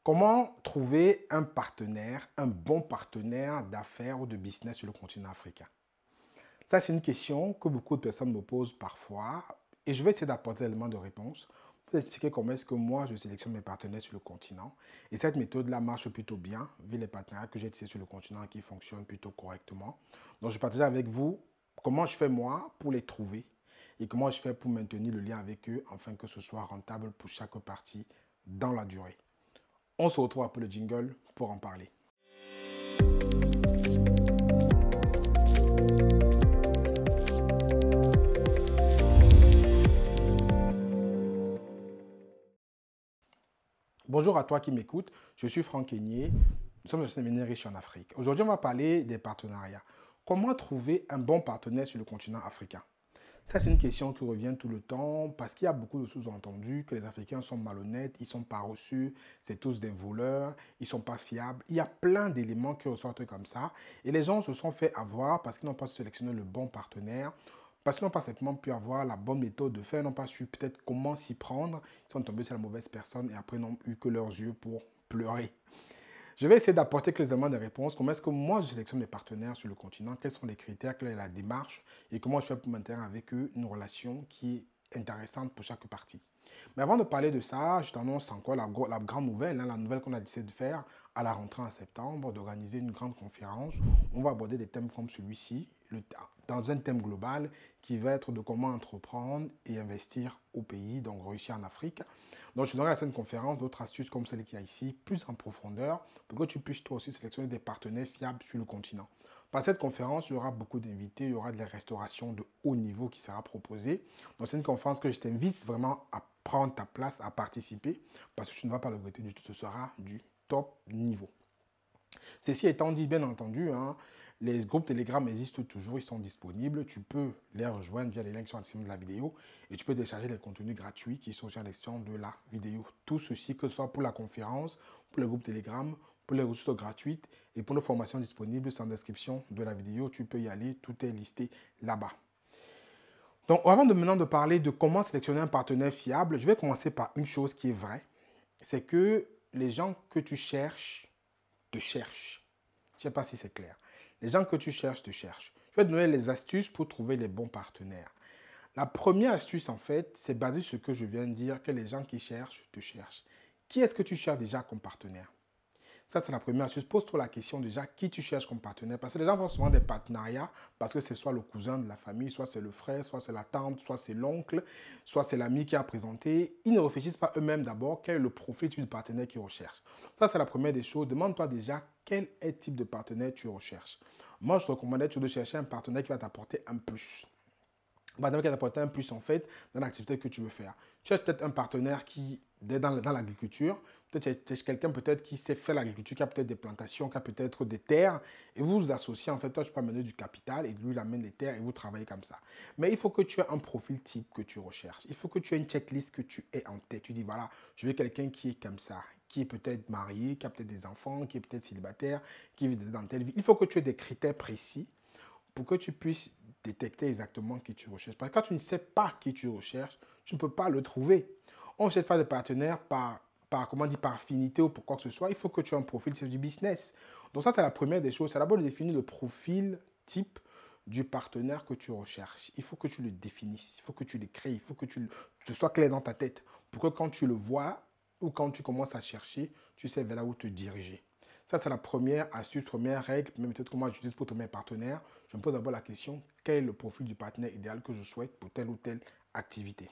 Comment trouver un partenaire, un bon partenaire d'affaires ou de business sur le continent africain? Ça, c'est une question que beaucoup de personnes me posent parfois et je vais essayer d'apporter des éléments de réponse pour expliquer comment est-ce que moi je sélectionne mes partenaires sur le continent. Et cette méthode-là marche plutôt bien vu les partenariats que j'ai tissés sur le continent qui fonctionnent plutôt correctement. Donc, je partage avec vous comment je fais moi pour les trouver et comment je fais pour maintenir le lien avec eux afin que ce soit rentable pour chaque partie dans la durée. On se retrouve après le jingle pour en parler. Bonjour à toi qui m'écoute, je suis Franck Aigné, nous sommes des devenir riches en Afrique. Aujourd'hui, on va parler des partenariats. Comment trouver un bon partenaire sur le continent africain? Ça, c'est une question qui revient tout le temps parce qu'il y a beaucoup de sous-entendus que les Africains sont malhonnêtes, ils sont pas reçus, c'est tous des voleurs, ils sont pas fiables. Il y a plein d'éléments qui ressortent comme ça et les gens se sont fait avoir parce qu'ils n'ont pas sélectionné le bon partenaire, parce qu'ils n'ont pas simplement pu avoir la bonne méthode de faire, n'ont pas su peut-être comment s'y prendre, ils sont tombés sur la mauvaise personne et après n'ont eu que leurs yeux pour pleurer. Je vais essayer d'apporter clairement des réponses. Comment est-ce que moi je sélectionne mes partenaires sur le continent? Quels sont les critères? Quelle est la démarche? Et comment je fais pour maintenir avec eux une relation qui est intéressante pour chaque partie? Mais avant de parler de ça, je t'annonce encore la grande nouvelle, la nouvelle qu'on a décidé de faire à la rentrée en septembre, d'organiser une grande conférence. On va aborder des thèmes comme celui-ci, dans un thème global qui va être de comment entreprendre et investir au pays, donc réussir en Afrique. Donc, je donnerai à cette conférence d'autres astuces comme celle qu'il y a ici, plus en profondeur, pour que tu puisses toi aussi sélectionner des partenaires fiables sur le continent. Par cette conférence, il y aura beaucoup d'invités, il y aura de la restauration de haut niveau qui sera proposée. Donc, c'est une conférence que je t'invite vraiment à prendre ta place, à participer, parce que tu ne vas pas le regretter du tout, ce sera du top niveau. Ceci étant dit, bien entendu, les groupes Telegram existent toujours, ils sont disponibles. Tu peux les rejoindre via les liens qui sont en description de la vidéo et tu peux télécharger les contenus gratuits qui sont sur la description de la vidéo. Tout ceci, que ce soit pour la conférence, pour le groupe Telegram, pour les ressources gratuites et pour nos formations disponibles, c'est en description de la vidéo. Tu peux y aller, tout est listé là-bas. Donc, avant de maintenant de parler de comment sélectionner un partenaire fiable, je vais commencer par une chose qui est vraie. C'est que les gens que tu cherches te cherchent. Je ne sais pas si c'est clair. Les gens que tu cherches te cherchent. Je vais te donner les astuces pour trouver les bons partenaires. La première astuce, en fait, c'est basé sur ce que je viens de dire, que les gens qui cherchent te cherchent. Qui est-ce que tu cherches déjà comme partenaire? Ça, c'est la première astuce. Pose-toi la question déjà, qui tu cherches comme partenaire? Parce que les gens font souvent des partenariats parce que c'est soit le cousin de la famille, soit c'est le frère, soit c'est la tante, soit c'est l'oncle, soit c'est l'ami qui a présenté. Ils ne réfléchissent pas eux-mêmes d'abord quel est le profil du partenaire qu'ils recherchent. Ça, c'est la première des choses. Demande-toi déjà quel type de partenaire tu recherches. Moi, je te recommanderais de chercher un partenaire qui va t'apporter un plus. Un partenaire qui va t'apporter un plus en fait dans l'activité que tu veux faire. Tu cherches peut-être un partenaire qui est dans l'agriculture, peut-être tu cherches quelqu'un peut-être qui sait faire l'agriculture, qui a peut-être des plantations, qui a peut-être des terres, et vous vous associez en fait, toi tu peux amener du capital et lui il amène les terres et vous travaillez comme ça. Mais il faut que tu aies un profil type que tu recherches, il faut que tu aies une checklist que tu aies en tête, tu dis voilà, je veux quelqu'un qui est comme ça, qui est peut-être marié, qui a peut-être des enfants, qui est peut-être célibataire, qui vit dans telle vie. Il faut que tu aies des critères précis pour que tu puisses détecter exactement qui tu recherches. Parce que quand tu ne sais pas qui tu recherches, tu ne peux pas le trouver. On ne cherche pas de partenaire comment dire, par affinité ou pour quoi que ce soit. Il faut que tu aies un profil, c'est du business. Donc ça, c'est la première des choses. C'est d'abord de définir le profil type du partenaire que tu recherches. Il faut que tu le définisses, il faut que tu le crées, il faut que tu sois clair dans ta tête pour que quand tu le vois ou quand tu commences à chercher, tu sais vers là où te diriger. Ça, c'est la première astuce, première règle, même peut-être que moi j'utilise pour tous mes partenaires. Je me pose d'abord la question, quel est le profil du partenaire idéal que je souhaite pour telle ou telle activité?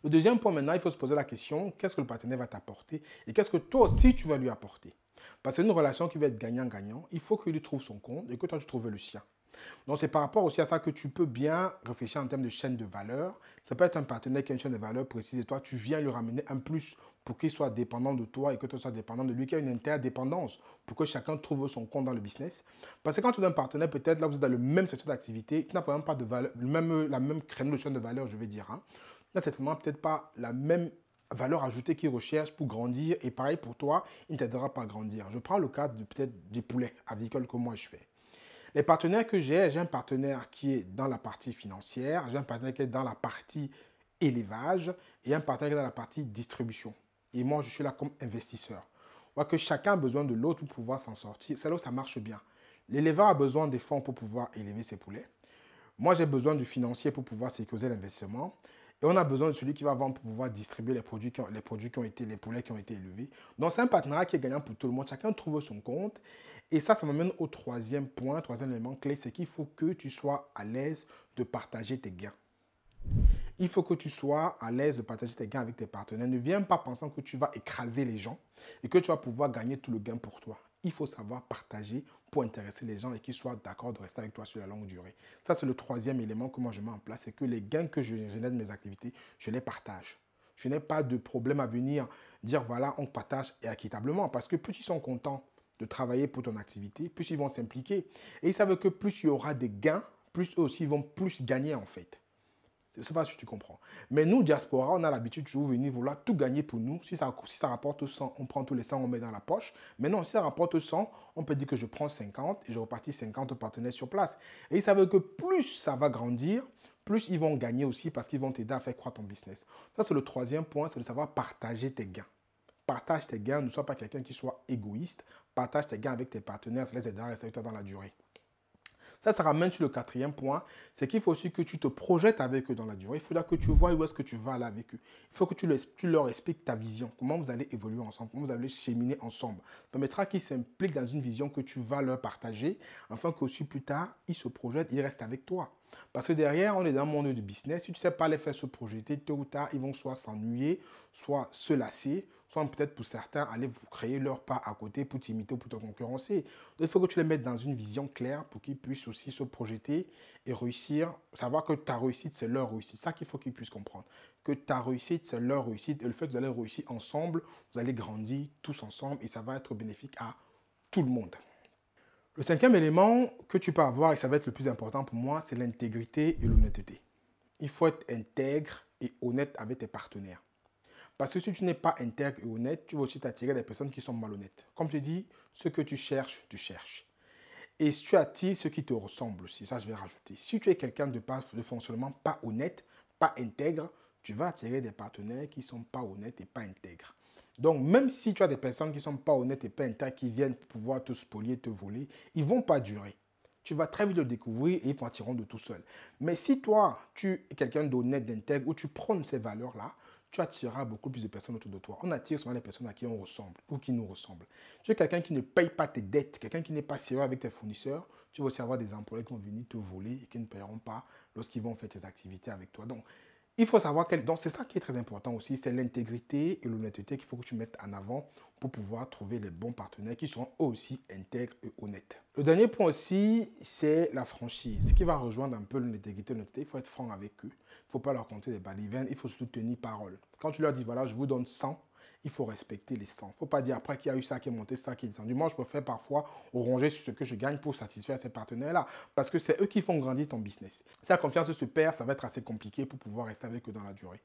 Le deuxième point maintenant, il faut se poser la question, qu'est-ce que le partenaire va t'apporter et qu'est-ce que toi aussi tu vas lui apporter? Parce que une relation qui va être gagnant-gagnant, il faut qu'il lui trouve son compte et que toi tu trouves le sien. Donc, c'est par rapport aussi à ça que tu peux bien réfléchir en termes de chaîne de valeur. Ça peut être un partenaire qui a une chaîne de valeur précise et toi, tu viens lui ramener un plus pour qu'il soit dépendant de toi et que toi sois dépendant de lui, qu'il y ait une interdépendance pour que chacun trouve son compte dans le business. Parce que quand tu as un partenaire, peut-être là, vous êtes dans le même secteur d'activité, qui n'a vraiment pas de valeur, la même créneau de chaîne de valeur, je vais dire. Là, c'est vraiment peut-être pas la même valeur ajoutée qu'il recherche pour grandir. Et pareil pour toi, il ne t'aidera pas à grandir. Je prends le cas de peut-être des poulets avicoles que moi je fais. Les partenaires que j'ai un partenaire qui est dans la partie financière, j'ai un partenaire qui est dans la partie élevage et un partenaire qui est dans la partie distribution. et moi, je suis là comme investisseur. On voit que chacun a besoin de l'autre pour pouvoir s'en sortir. C'est là où ça marche bien. L'éleveur a besoin des fonds pour pouvoir élever ses poulets. Moi, j'ai besoin du financier pour pouvoir sécuriser l'investissement. Et on a besoin de celui qui va vendre pour pouvoir distribuer les produits les poulets qui ont été élevés. Donc, c'est un partenariat qui est gagnant pour tout le monde. Chacun trouve son compte. Et ça m'amène au troisième point, troisième élément clé, c'est qu'il faut que tu sois à l'aise de partager tes gains. Il faut que tu sois à l'aise de partager tes gains avec tes partenaires. Ne viens pas pensant que tu vas écraser les gens et que tu vas pouvoir gagner tout le gain pour toi. Il faut savoir partager pour intéresser les gens et qu'ils soient d'accord de rester avec toi sur la longue durée. Ça, c'est le troisième élément que moi je mets en place, c'est que les gains que je génère de mes activités, je les partage. Je n'ai pas de problème à venir dire voilà, on partage et équitablement parce que plus ils sont contents de travailler pour ton activité, plus ils vont s'impliquer. Et ils savent que plus il y aura des gains, plus eux aussi ils vont plus gagner en fait. Je ne sais pas si tu comprends. Mais nous, diaspora, on a l'habitude de toujours venir vouloir tout gagner pour nous. Si ça rapporte 100, on prend tous les 100, on met dans la poche. Mais non, si ça rapporte 100, on peut dire que je prends 50 et je repartis 50 partenaires sur place. Et ils savent que plus ça va grandir, plus ils vont gagner aussi parce qu'ils vont t'aider à faire croître ton business. Ça, c'est le troisième point, c'est de savoir partager tes gains. Partage tes gains, ne sois pas quelqu'un qui soit égoïste. Partage tes gains avec tes partenaires, ça les aidera à rester avec toi dans la durée. Ça ramène sur le quatrième point, c'est qu'il faut aussi que tu te projettes avec eux dans la durée. Il faudra que tu vois où est-ce que tu vas aller avec eux. Il faut que tu leur expliques ta vision, comment vous allez évoluer ensemble, comment vous allez cheminer ensemble. Ça permettra qu'ils s'impliquent dans une vision que tu vas leur partager, afin qu'aussi plus tard, ils se projettent, ils restent avec toi. Parce que derrière, on est dans un monde de business. Si tu ne sais pas les faire se projeter, tôt ou tard, ils vont soit s'ennuyer, soit se lasser, soit peut-être pour certains aller vous créer leur pas à côté pour t'imiter ou pour te concurrencer. Donc, il faut que tu les mettes dans une vision claire pour qu'ils puissent aussi se projeter et réussir, savoir que ta réussite, c'est leur réussite. C'est ça qu'il faut qu'ils puissent comprendre. Que ta réussite, c'est leur réussite. Et le fait que vous allez réussir ensemble, vous allez grandir tous ensemble et ça va être bénéfique à tout le monde. Le cinquième élément que tu peux avoir, et ça va être le plus important pour moi, c'est l'intégrité et l'honnêteté. Il faut être intègre et honnête avec tes partenaires. Parce que si tu n'es pas intègre et honnête, tu vas aussi t'attirer des personnes qui sont malhonnêtes. Comme je dis, ce que tu cherches, tu cherches. Et si tu attires ceux qui te ressemblent aussi, ça je vais rajouter. Si tu es quelqu'un de fonctionnement pas honnête, pas intègre, tu vas attirer des partenaires qui ne sont pas honnêtes et pas intègres. Donc même si tu as des personnes qui ne sont pas honnêtes et pas intègres, qui viennent pour pouvoir te spolier, te voler, ils ne vont pas durer. Tu vas très vite le découvrir et ils partiront de tout seul. Mais si toi, tu es quelqu'un d'honnête, d'intègre, ou tu prônes ces valeurs-là, tu attireras beaucoup plus de personnes autour de toi. On attire souvent les personnes à qui on ressemble ou qui nous ressemblent. Tu es quelqu'un qui ne paye pas tes dettes, quelqu'un qui n'est pas sérieux avec tes fournisseurs, tu vas aussi avoir des employés qui vont venir te voler et qui ne paieront pas lorsqu'ils vont faire tes activités avec toi. Donc, il faut savoir donc c'est ça qui est très important aussi, c'est l'intégrité et l'honnêteté qu'il faut que tu mettes en avant pour pouvoir trouver les bons partenaires qui seront eux aussi intègres et honnêtes. Le dernier point aussi, c'est la franchise, ce qui va rejoindre un peu l'intégrité et l'honnêteté. Il faut être franc avec eux. Il ne faut pas leur compter des balivernes, il faut surtout tenir parole. Quand tu leur dis, voilà, je vous donne 100, il faut respecter les 100. Il ne faut pas dire après qu'il y a eu ça qui est monté, ça qui est descendu. Moi, je préfère parfois ronger sur ce que je gagne pour satisfaire ces partenaires-là. Parce que c'est eux qui font grandir ton business. Si la confiance se perd, ça va être assez compliqué pour pouvoir rester avec eux dans la durée.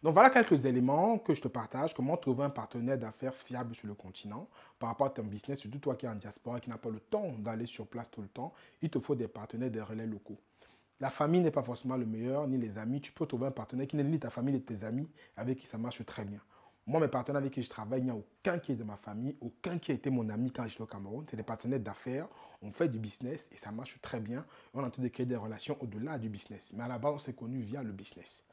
Donc voilà quelques éléments que je te partage. Comment trouver un partenaire d'affaires fiable sur le continent par rapport à ton business, surtout toi qui es en diaspora, qui n'a pas le temps d'aller sur place tout le temps. Il te faut des partenaires, des relais locaux. La famille n'est pas forcément le meilleur, ni les amis. Tu peux trouver un partenaire qui n'est ni ta famille, ni tes amis, avec qui ça marche très bien. Moi, mes partenaires avec qui je travaille, il n'y a aucun qui est de ma famille, aucun qui a été mon ami quand j'étais au Cameroun. C'est des partenaires d'affaires, on fait du business et ça marche très bien. On est en train de créer des relations au-delà du business. Mais à la base, on s'est connus via le business.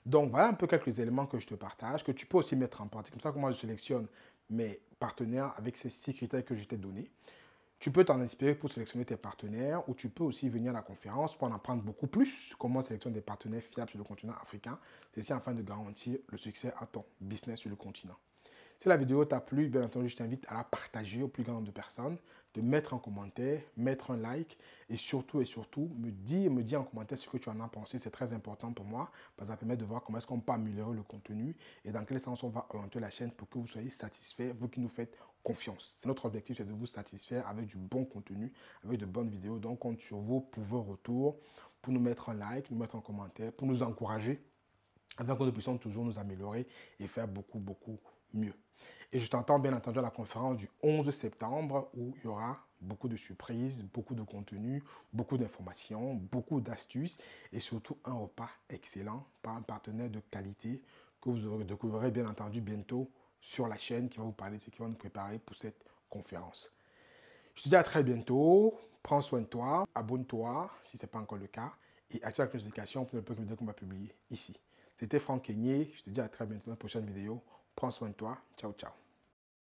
Donc, voilà un peu quelques éléments que je te partage, que tu peux aussi mettre en pratique. Comme ça que moi, je sélectionne mes partenaires avec ces 6 critères que je t'ai donnés. Tu peux t'en inspirer pour sélectionner tes partenaires ou tu peux aussi venir à la conférence pour en apprendre beaucoup plus comment sélectionner des partenaires fiables sur le continent africain. Ceci afin de garantir le succès à ton business sur le continent. Si la vidéo t'a plu, bien entendu, je t'invite à la partager au plus grand nombre de personnes, de mettre un commentaire, mettre un like et surtout, me dire en commentaire ce que tu en as pensé. C'est très important pour moi parce que ça permet de voir comment est-ce qu'on peut améliorer le contenu et dans quel sens on va orienter la chaîne pour que vous soyez satisfaits, vous qui nous faites confiance. C'est notre objectif, c'est de vous satisfaire avec du bon contenu, avec de bonnes vidéos. Donc, compte sur vous pour vos retours, pour nous mettre un like, nous mettre un commentaire, pour nous encourager afin que nous puissions toujours nous améliorer et faire beaucoup mieux. Et je t'entends bien entendu à la conférence du 11 septembre où il y aura beaucoup de surprises, beaucoup de contenu, beaucoup d'informations, beaucoup d'astuces et surtout un repas excellent par un partenaire de qualité que vous découvrirez bien entendu bientôt sur la chaîne qui va vous parler de ce qui va nous préparer pour cette conférence. Je te dis à très bientôt. Prends soin de toi. Abonne-toi si ce n'est pas encore le cas. Et active la notification pour ne pas vidéo qu'on va publier ici. C'était Franck Kenyé. Je te dis à très bientôt dans la prochaine vidéo. Prends soin de toi. Ciao, ciao.